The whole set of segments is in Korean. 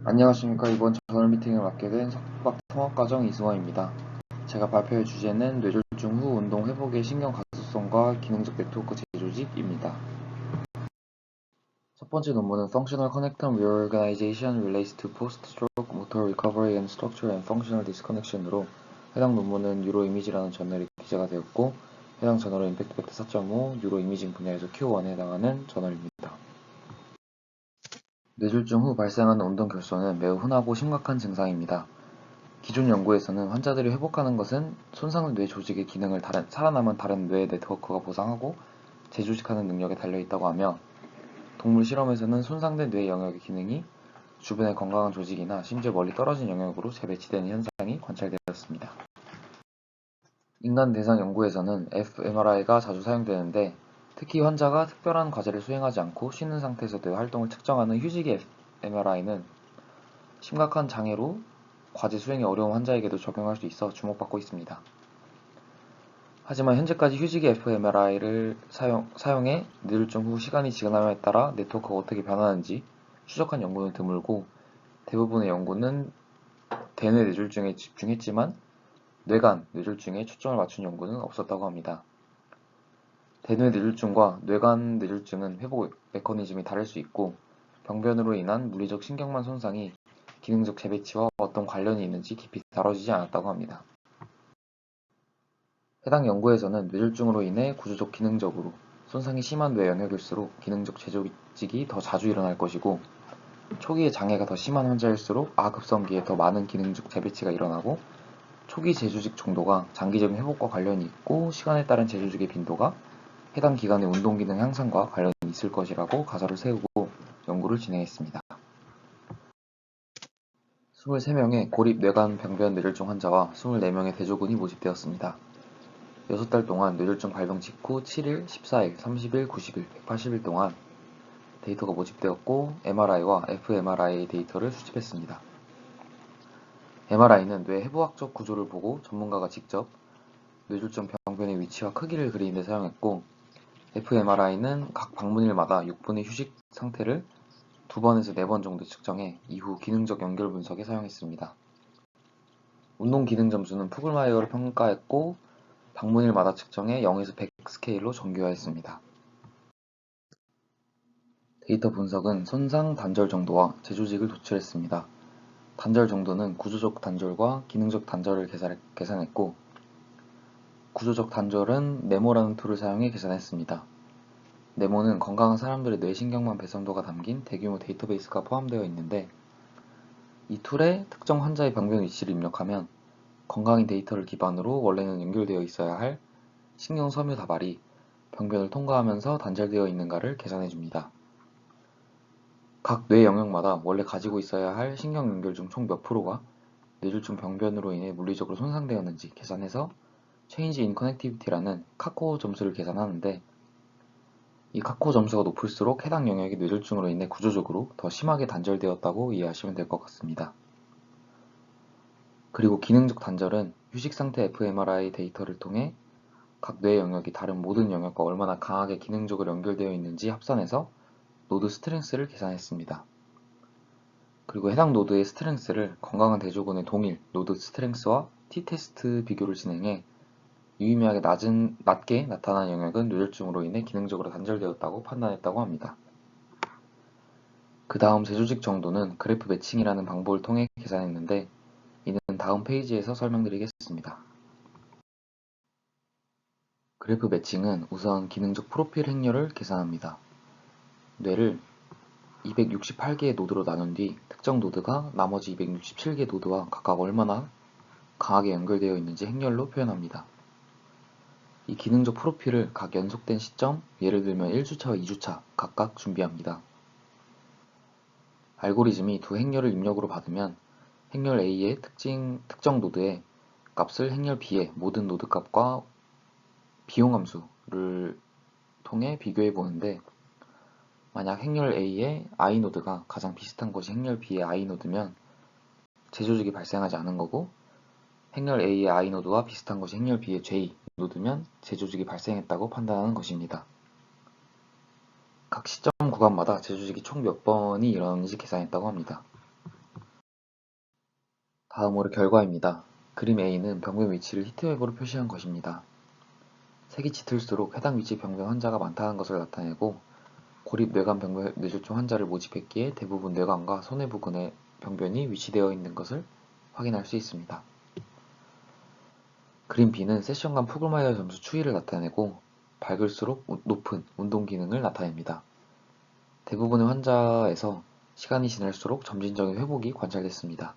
안녕하십니까. 이번 저널 미팅을 맡게 된 석박 통합과정 이승원입니다. 제가 발표할 주제는 뇌졸중 후 운동 회복의 신경 가소성과 기능적 네트워크 재조직입니다. 첫 번째 논문은 Functional Connectome Reorganization Relates to Post-Stroke Motor Recovery and Structure and Functional Disconnection으로 해당 논문은 뉴로이미지라는 저널에 기재가 되었고 해당 저널은 임팩트 팩터 4.5 뉴로이미징 분야에서 Q1에 해당하는 저널입니다. 뇌졸중 후 발생하는 운동 결손은 매우 흔하고 심각한 증상입니다. 기존 연구에서는 환자들이 회복하는 것은 손상된 뇌 조직의 기능을 살아남은 다른 뇌 네트워크가 보상하고 재조직하는 능력에 달려있다고 하며 동물 실험에서는 손상된 뇌 영역의 기능이 주변의 건강한 조직이나 심지어 멀리 떨어진 영역으로 재배치되는 현상이 관찰되었습니다. 인간 대상 연구에서는 fMRI가 자주 사용되는데 특히 환자가 특별한 과제를 수행하지 않고 쉬는 상태에서 뇌 활동을 측정하는 휴식의 fMRI는 심각한 장애로 과제 수행이 어려운 환자에게도 적용할 수 있어 주목받고 있습니다. 하지만 현재까지 휴식의 fMRI를 사용해 뇌졸중 후 시간이 지남에 따라 네트워크가 어떻게 변하는지 추적한 연구는 드물고 대부분의 연구는 대뇌 뇌졸중에 집중했지만 뇌간 뇌졸중에 초점을 맞춘 연구는 없었다고 합니다. 대뇌 뇌졸중과 뇌간 뇌졸중은 회복 메커니즘이 다를 수 있고 병변으로 인한 물리적 신경망 손상이 기능적 재배치와 어떤 관련이 있는지 깊이 다뤄지지 않았다고 합니다. 해당 연구에서는 뇌졸중으로 인해 구조적 기능적으로 손상이 심한 뇌 영역일수록 기능적 재조직이 더 자주 일어날 것이고 초기에 장애가 더 심한 환자일수록 아급성기에 더 많은 기능적 재배치가 일어나고 초기 재조직 정도가 장기적인 회복과 관련이 있고 시간에 따른 재조직의 빈도가 해당 기간의 운동 기능 향상과 관련이 있을 것이라고 가설을 세우고 연구를 진행했습니다. 23명의 고립 뇌간 병변 뇌졸중 환자와 24명의 대조군이 모집되었습니다. 6달 동안 뇌졸중 발병 직후 7일, 14일, 30일, 90일, 180일 동안 데이터가 모집되었고 MRI와 fMRI 데이터를 수집했습니다. MRI는 뇌 해부학적 구조를 보고 전문가가 직접 뇌졸중 병변의 위치와 크기를 그리는 데 사용했고 fMRI는 각 방문일마다 6분의 휴식 상태를 2번에서 4번 정도 측정해 이후 기능적 연결 분석에 사용했습니다. 운동 기능 점수는 푸글마이어를 평가했고 방문일마다 측정해 0에서 100 스케일로 정교화했습니다. 데이터 분석은 손상 단절 정도와 재조직을 도출했습니다. 단절 정도는 구조적 단절과 기능적 단절을 계산했고 구조적 단절은 네모라는 툴을 사용해 계산했습니다. 네모는 건강한 사람들의 뇌신경망 배선도가 담긴 대규모 데이터베이스가 포함되어 있는데 이 툴에 특정 환자의 병변 위치를 입력하면 건강인 데이터를 기반으로 원래는 연결되어 있어야 할 신경 섬유 다발이 병변을 통과하면서 단절되어 있는가를 계산해줍니다. 각 뇌 영역마다 원래 가지고 있어야 할 신경 연결 중 총 몇 프로가 뇌졸중 병변으로 인해 물리적으로 손상되었는지 계산해서 Change in Connectivity라는 카코 점수를 계산하는데 이 카코 점수가 높을수록 해당 영역이 뇌졸중으로 인해 구조적으로 더 심하게 단절되었다고 이해하시면 될 것 같습니다. 그리고 기능적 단절은 휴식 상태 fMRI 데이터를 통해 각 뇌 영역이 다른 모든 영역과 얼마나 강하게 기능적으로 연결되어 있는지 합산해서 노드 스트렝스를 계산했습니다. 그리고 해당 노드의 스트렝스를 건강한 대조군의 동일 노드 스트렝스와 t-테스트 비교를 진행해 유의미하게 낮게 나타난 영역은 뇌졸중으로 인해 기능적으로 단절되었다고 판단했다고 합니다. 그 다음 재조직 정도는 그래프 매칭이라는 방법을 통해 계산했는데 이는 다음 페이지에서 설명드리겠습니다. 그래프 매칭은 우선 기능적 프로필 행렬을 계산합니다. 뇌를 268개의 노드로 나눈 뒤 특정 노드가 나머지 267개 노드와 각각 얼마나 강하게 연결되어 있는지 행렬로 표현합니다. 이 기능적 프로필을 각 연속된 시점, 예를 들면 1주차와 2주차 각각 준비합니다. 알고리즘이 두 행렬을 입력으로 받으면 행렬 A의 특정 노드의 값을 행렬 B의 모든 노드 값과 비용함수를 통해 비교해 보는데 만약 행렬 A의 i노드가 가장 비슷한 것이 행렬 B의 i노드면 재조직이 발생하지 않은 거고 행렬 A의 i노드와 비슷한 것이 행렬 B의 j노드면 재조직이 발생했다고 판단하는 것입니다. 각 시점 구간마다 재조직이 총 몇 번이 일어나는지 계산했다고 합니다. 다음으로 결과입니다. 그림 A는 병변 위치를 히트맵으로 표시한 것입니다. 색이 짙을수록 해당 위치 병변 환자가 많다는 것을 나타내고 고립 뇌관 병변 뇌졸중 환자를 모집했기에 대부분 뇌관과 손해 부근에 병변이 위치되어 있는 것을 확인할 수 있습니다. 그림 B는 세션간 푸글마이어 점수 추이를 나타내고 밝을수록 높은 운동 기능을 나타냅니다. 대부분의 환자에서 시간이 지날수록 점진적인 회복이 관찰됐습니다.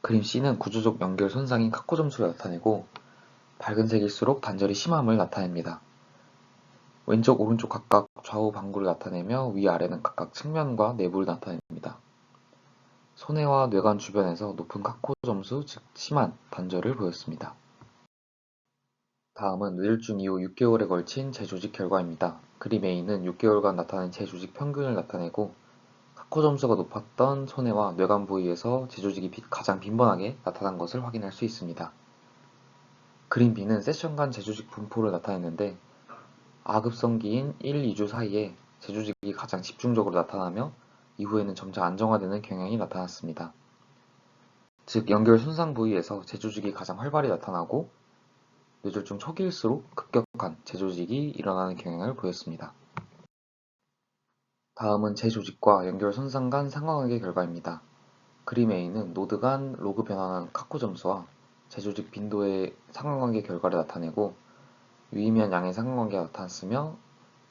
그림 C는 구조적 연결 손상인 카코 점수를 나타내고 밝은 색일수록 단절이 심함을 나타냅니다. 왼쪽 오른쪽 각각 좌우 방구를 나타내며 위아래는 각각 측면과 내부를 나타냅니다. 손해와 뇌관 주변에서 높은 카코 점수, 즉 심한 단절을 보였습니다. 다음은 뇌졸중 이후 6개월에 걸친 재조직 결과입니다. 그림 A는 6개월간 나타낸 재조직 평균을 나타내고 카코 점수가 높았던 손해와 뇌관 부위에서 재조직이 가장 빈번하게 나타난 것을 확인할 수 있습니다. 그림 B는 세션간 재조직 분포를 나타냈는데 아급성기인 1, 2주 사이에 재조직이 가장 집중적으로 나타나며 이후에는 점차 안정화되는 경향이 나타났습니다. 즉 연결 손상 부위에서 재조직이 가장 활발히 나타나고 뇌졸중 초기일수록 급격한 재조직이 일어나는 경향을 보였습니다. 다음은 재조직과 연결 손상 간 상관관계 결과입니다. 그림 A는 노드 간 로그 변환한 카코 점수와 재조직 빈도의 상관관계 결과를 나타내고 유의미한 양의 상관관계가 나타났으며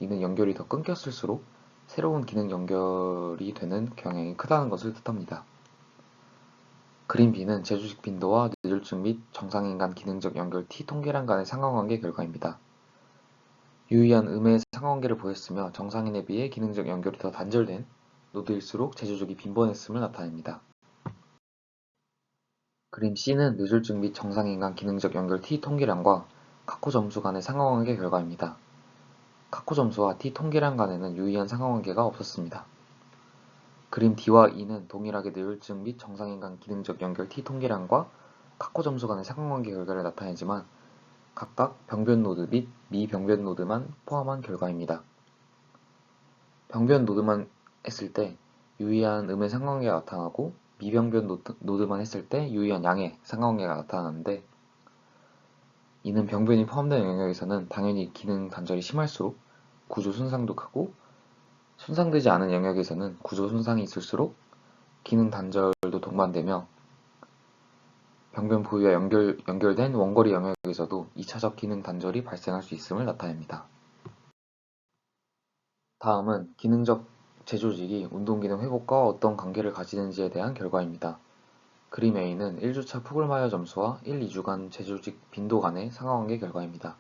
이는 연결이 더 끊겼을수록 새로운 기능 연결이 되는 경향이 크다는 것을 뜻합니다. 그림 B는 재조직 빈도와 뇌졸중 및 정상인 간 기능적 연결 T 통계량 간의 상관관계 결과입니다. 유의한 음의 상관관계를 보였으며 정상인에 비해 기능적 연결이 더 단절된 노드일수록 재조직이 빈번했음을 나타냅니다. 그림 C는 뇌졸중 및 정상인 간 기능적 연결 T 통계량과 카코 점수 간의 상관관계 결과입니다. 카코 점수와 T 통계량 간에는 유의한 상관관계가 없었습니다. 그림 D와 E는 동일하게 뇌졸중 및 정상인 간 기능적 연결 T 통계량과 카코 점수 간의 상관관계 결과를 나타내지만 각각 병변 노드 및 미병변 노드만 포함한 결과입니다. 병변 노드만 했을 때 유의한 음의 상관관계가 나타나고 미병변 노드만 했을 때 유의한 양의 상관관계가 나타나는데 이는 병변이 포함된 영역에서는 당연히 기능 단절이 심할수록 구조 손상도 크고 손상되지 않은 영역에서는 구조 손상이 있을수록 기능 단절도 동반되며 병변 부위와 연결된 원거리 영역에서도 2차적 기능 단절이 발생할 수 있음을 나타냅니다. 다음은 기능적 재조직이 운동기능 회복과 어떤 관계를 가지는지에 대한 결과입니다. 그림 A는 1주차 푸글마이어 점수와 1, 2주간 재조직 빈도 간의 상관관계 결과입니다.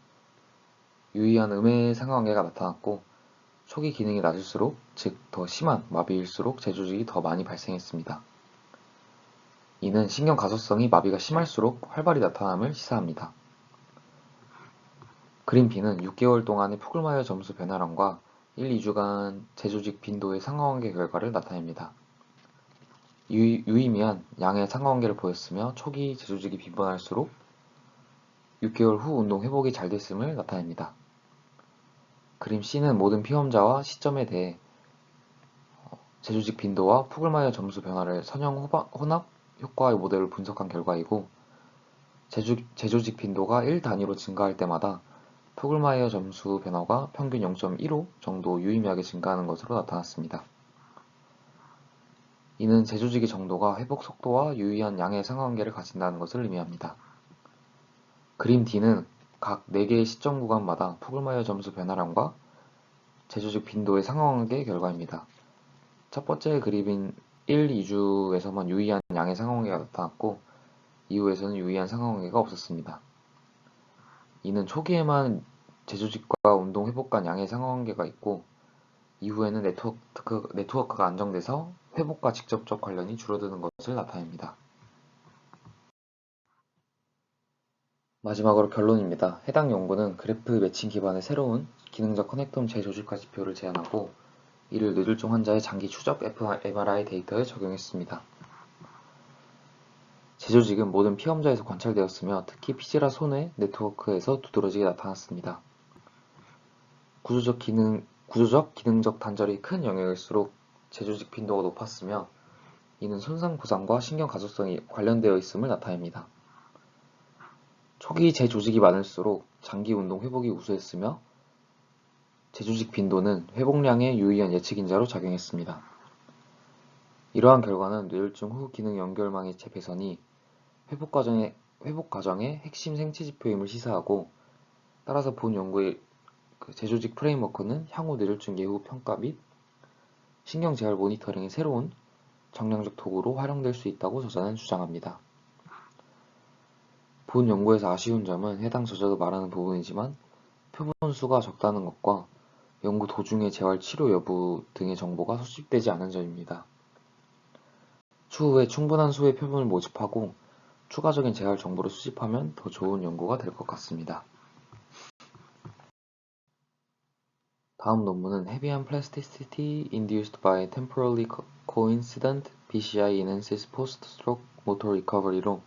유의한 음의 상관관계가 나타났고 초기 기능이 낮을수록, 즉 더 심한 마비일수록 재조직이 더 많이 발생했습니다. 이는 신경 가소성이 마비가 심할수록 활발히 나타남을 시사합니다. 그림 B는 6개월 동안의 푸글마이어 점수 변화량과 1, 2주간 재조직 빈도의 상관관계 결과를 나타냅니다. 유의미한 양의 상관관계를 보였으며 초기 재조직이 빈번할수록 6개월 후 운동 회복이 잘 됐음을 나타냅니다. 그림 C는 모든 피험자와 시점에 대해 재조직 빈도와 푸글마이어 점수 변화를 선형 혼합 효과의 모델로 분석한 결과이고 재조직 빈도가 1 단위로 증가할 때마다 푸글마이어 점수 변화가 평균 0.15 정도 유의미하게 증가하는 것으로 나타났습니다. 이는 재조직의 정도가 회복 속도와 유의한 양의 상관관계를 가진다는 것을 의미합니다. 그림 D는 각 4개의 시점 구간마다 푸글마이어 점수 변화량과 재조직 빈도의 상관관계 결과입니다. 첫 번째 그림인 1, 2주에서만 유의한 양의 상관관계가 나타났고 이후에서는 유의한 상관관계가 없었습니다. 이는 초기에만 재조직과 운동 회복 간 양의 상관관계가 있고 이후에는 네트워크가 안정돼서 회복과 직접적 관련이 줄어드는 것을 나타냅니다. 마지막으로 결론입니다. 해당 연구는 그래프 매칭 기반의 새로운 기능적 커넥텀 재조직화 지표를 제안하고 이를 뇌졸중 환자의 장기 추적 MRI 데이터에 적용했습니다. 재조직은 모든 피험자에서 관찰되었으며 특히 피지라 손해 네트워크에서 두드러지게 나타났습니다. 구조적 기능적 단절이 큰 영역일수록 재조직 빈도가 높았으며 이는 손상 보상과 신경 가속성이 관련되어 있음을 나타냅니다. 초기 재조직이 많을수록 장기 운동 회복이 우수했으며 재조직 빈도는 회복량에 유의한 예측인자로 작용했습니다. 이러한 결과는 뇌졸중 후 기능 연결망의 재배선이 회복 과정의 핵심 생체 지표임을 시사하고, 따라서 본 연구의 재조직 프레임워크는 향후 뇌졸중 예후 평가 및 신경 재활 모니터링의 새로운 정량적 도구로 활용될 수 있다고 저자는 주장합니다. 본 연구에서 아쉬운 점은 해당 저자도 말하는 부분이지만 표본 수가 적다는 것과 연구 도중에 재활 치료 여부 등의 정보가 수집되지 않은 점입니다. 추후에 충분한 수의 표본을 모집하고 추가적인 재활 정보를 수집하면 더 좋은 연구가 될 것 같습니다. 다음 논문은 Heavian Plasticity Induced by Temporally Coincident BCI Enhances Post-Stroke Motor Recovery로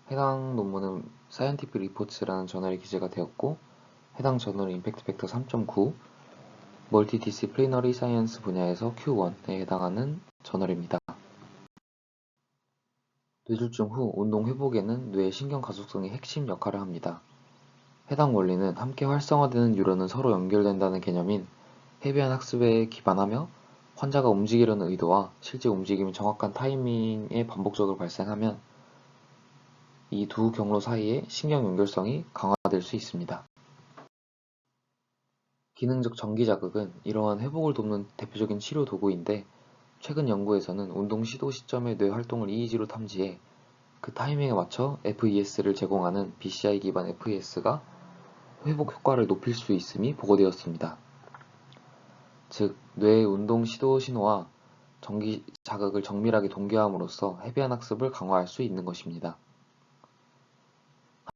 해당 논문은 Scientific Reports라는 저널에 기재가 되었고, 해당 저널은 임팩트 팩터 3.9, 멀티디시플리너리 사이언스 분야에서 Q1에 해당하는 저널입니다. 뇌졸중 후 운동 회복에는 뇌의 신경 가속성이 핵심 역할을 합니다. 해당 원리는 함께 활성화되는 뉴런은 서로 연결된다는 개념인 헤비한 학습에 기반하며 환자가 움직이려는 의도와 실제 움직임이 정확한 타이밍에 반복적으로 발생하면 이 두 경로 사이의 신경 연결성이 강화될 수 있습니다. 기능적 전기 자극은 이러한 회복을 돕는 대표적인 치료 도구인데, 최근 연구에서는 운동 시도 시점의 뇌 활동을 EEG로 탐지해 그 타이밍에 맞춰 FES를 제공하는 BCI 기반 FES가 회복 효과를 높일 수 있음이 보고되었습니다. 즉, 뇌의 운동 시도 신호와 전기 자극을 정밀하게 동기화함으로써 헤비한 학습을 강화할 수 있는 것입니다.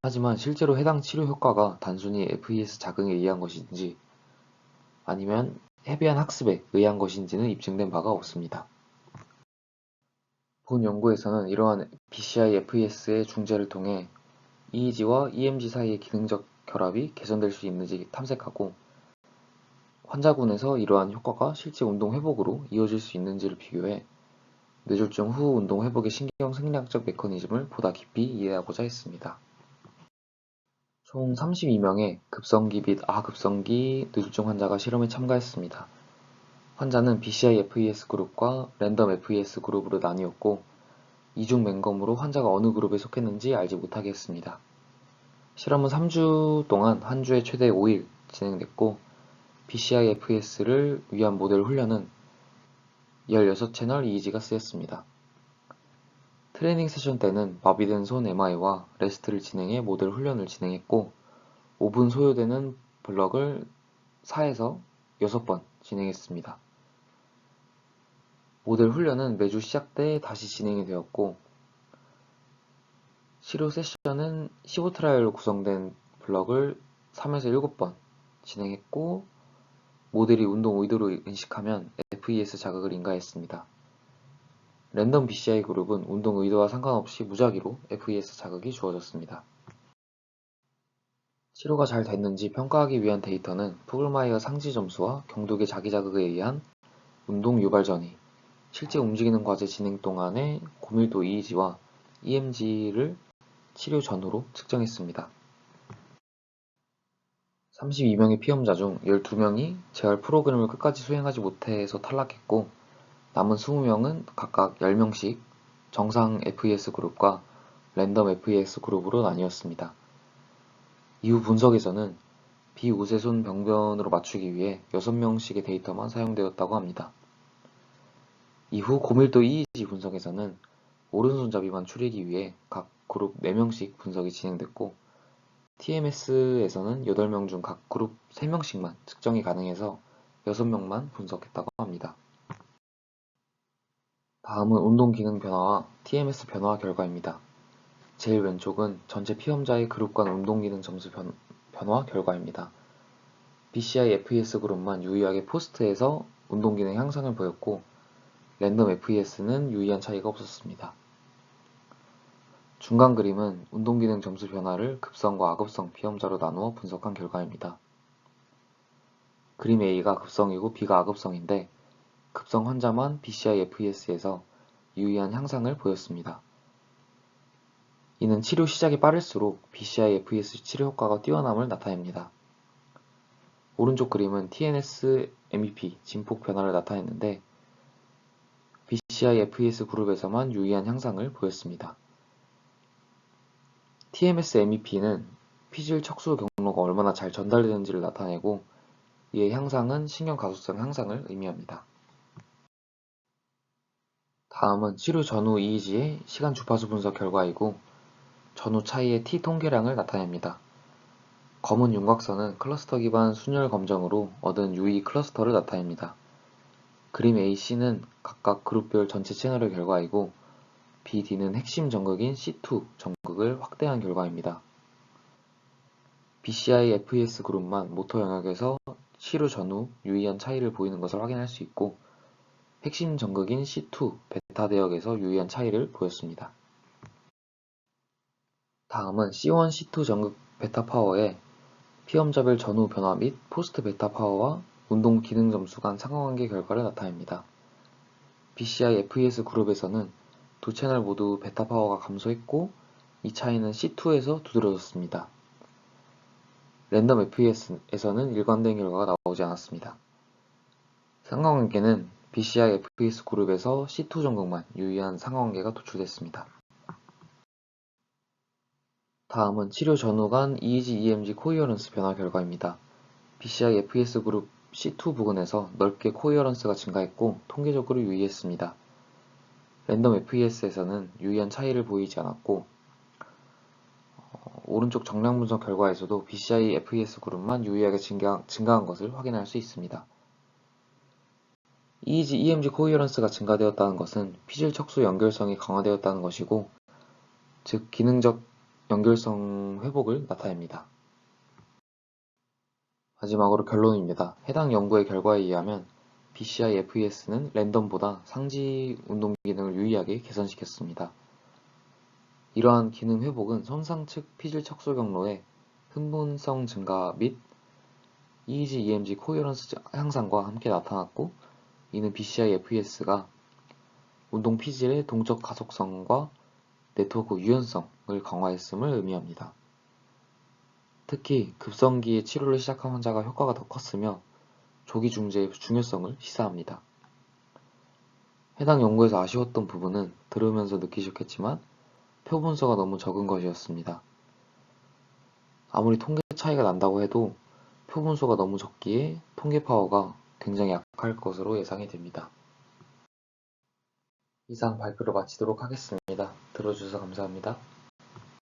하지만 실제로 해당 치료 효과가 단순히 FES 자극에 의한 것인지 아니면 헤비한 학습에 의한 것인지는 입증된 바가 없습니다. 본 연구에서는 이러한 BCI FES의 중재를 통해 EEG와 EMG 사이의 기능적 결합이 개선될 수 있는지 탐색하고, 환자군에서 이러한 효과가 실제 운동 회복으로 이어질 수 있는지를 비교해 뇌졸중 후 운동 회복의 신경 생리학적 메커니즘을 보다 깊이 이해하고자 했습니다. 총 32명의 급성기 및 아급성기 뇌졸중 환자가 실험에 참가했습니다. 환자는 BCI FES 그룹과 랜덤 FES 그룹으로 나뉘었고, 이중 맹검으로 환자가 어느 그룹에 속했는지 알지 못하게 했습니다. 실험은 3주 동안 한 주에 최대 5일 진행됐고, BCI FES를 위한 모델 훈련은 16채널 EEG가 쓰였습니다. 트레이닝 세션 때는 마비된 손 MRI와 레스트를 진행해 모델 훈련을 진행했고, 5분 소요되는 블럭을 4에서 6번 진행했습니다. 모델 훈련은 매주 시작 때 다시 진행이 되었고, 치료 세션은 15트라이얼로 구성된 블럭을 3에서 7번 진행했고, 모델이 운동 의도로 인식하면 FES 자극을 인가했습니다. 랜덤 BCI 그룹은 운동 의도와 상관없이 무작위로 FES 자극이 주어졌습니다. 치료가 잘 됐는지 평가하기 위한 데이터는 푸글마이어 상지 점수와 경독의 자기 자극에 의한 운동 유발 전이, 실제 움직이는 과제 진행 동안의 고밀도 EEG와 EMG를 치료 전후로 측정했습니다. 32명의 피험자 중 12명이 재활 프로그램을 끝까지 수행하지 못해서 탈락했고, 남은 20명은 각각 10명씩 정상 FES 그룹과 랜덤 FES 그룹으로 나뉘었습니다. 이후 분석에서는 비우세손 병변으로 맞추기 위해 6명씩의 데이터만 사용되었다고 합니다. 이후 고밀도 EEG 분석에서는 오른손잡이만 추리기 위해 각 그룹 4명씩 분석이 진행됐고, TMS에서는 8명 중 각 그룹 3명씩만 측정이 가능해서 6명만 분석했다고 합니다. 다음은 운동 기능 변화와 TMS 변화 결과입니다. 제일 왼쪽은 전체 피험자의 그룹 간 운동 기능 점수 변화 결과입니다. BCI FES 그룹만 유의하게 포스트에서 운동 기능 향상을 보였고, 랜덤 FES는 유의한 차이가 없었습니다. 중간 그림은 운동 기능 점수 변화를 급성과 아급성 피험자로 나누어 분석한 결과입니다. 그림 A가 급성이고 B가 아급성인데, 급성 환자만 BCI FES에서 유의한 향상을 보였습니다. 이는 치료 시작이 빠를수록 BCI-FES 치료 효과가 뛰어남을 나타냅니다. 오른쪽 그림은 TNS-MEP 진폭 변화를 나타냈는데 BCI-FES 그룹에서만 유의한 향상을 보였습니다. TMS-MEP는 피질 척수 경로가 얼마나 잘 전달되는지를 나타내고 이의 향상은 신경 가속성 향상을 의미합니다. 다음은 치료 전후 EEG의 시간 주파수 분석 결과이고 전후 차이의 T 통계량을 나타냅니다. 검은 윤곽선은 클러스터 기반 순열 검정으로 얻은 UE 클러스터를 나타냅니다. 그림 AC는 각각 그룹별 전체 채널의 결과이고 BD는 핵심 전극인 C2 전극을 확대한 결과입니다. BCI-FES 그룹만 모터 영역에서 치료 전후 유의한 차이를 보이는 것을 확인할 수 있고 핵심 전극인 C2 베타 대역에서 유의한 차이를 보였습니다. 다음은 C1, C2 전극 베타 파워의 피험자별 전후 변화 및 포스트 베타 파워와 운동 기능 점수 간 상관관계 결과를 나타냅니다. BCI-FES 그룹에서는 두 채널 모두 베타 파워가 감소했고 이 차이는 C2에서 두드러졌습니다. 랜덤 FES에서는 일관된 결과가 나오지 않았습니다. 상관관계는 BCI-FES 그룹에서 C2 전극만 유의한 상관관계가 도출됐습니다. 다음은 치료 전후 간 EEG-EMG 코이어런스 변화 결과입니다. BCI-FES 그룹 C2 부근에서 넓게 코이어런스가 증가했고 통계적으로 유의했습니다. 랜덤 FES에서는 유의한 차이를 보이지 않았고 오른쪽 정량 분석 결과에서도 BCI-FES 그룹만 유의하게 증가한 것을 확인할 수 있습니다. EEG-EMG 코이어런스가 증가되었다는 것은 피질 척수 연결성이 강화되었다는 것이고 즉 기능적 연결성 회복을 나타냅니다. 마지막으로 결론입니다. 해당 연구의 결과에 의하면 BCI-FES는 랜덤보다 상지 운동 기능을 유의하게 개선시켰습니다. 이러한 기능 회복은 손상 측 피질 척수 경로의 흥분성 증가 및 EEG-EMG 코이어런스 향상과 함께 나타났고 이는 BCI-FES가 운동 피질의 동적 가속성과 네트워크 유연성을 강화했음을 의미합니다. 특히 급성기에 치료를 시작한 환자가 효과가 더 컸으며 조기 중재의 중요성을 시사합니다. 해당 연구에서 아쉬웠던 부분은 들으면서 느끼셨겠지만 표분수가 너무 적은 것이었습니다. 아무리 통계 차이가 난다고 해도 표분수가 너무 적기에 통계 파워가 굉장히 약할 것으로 예상이 됩니다. 이상 발표를 마치도록 하겠습니다. 들어주셔서 감사합니다.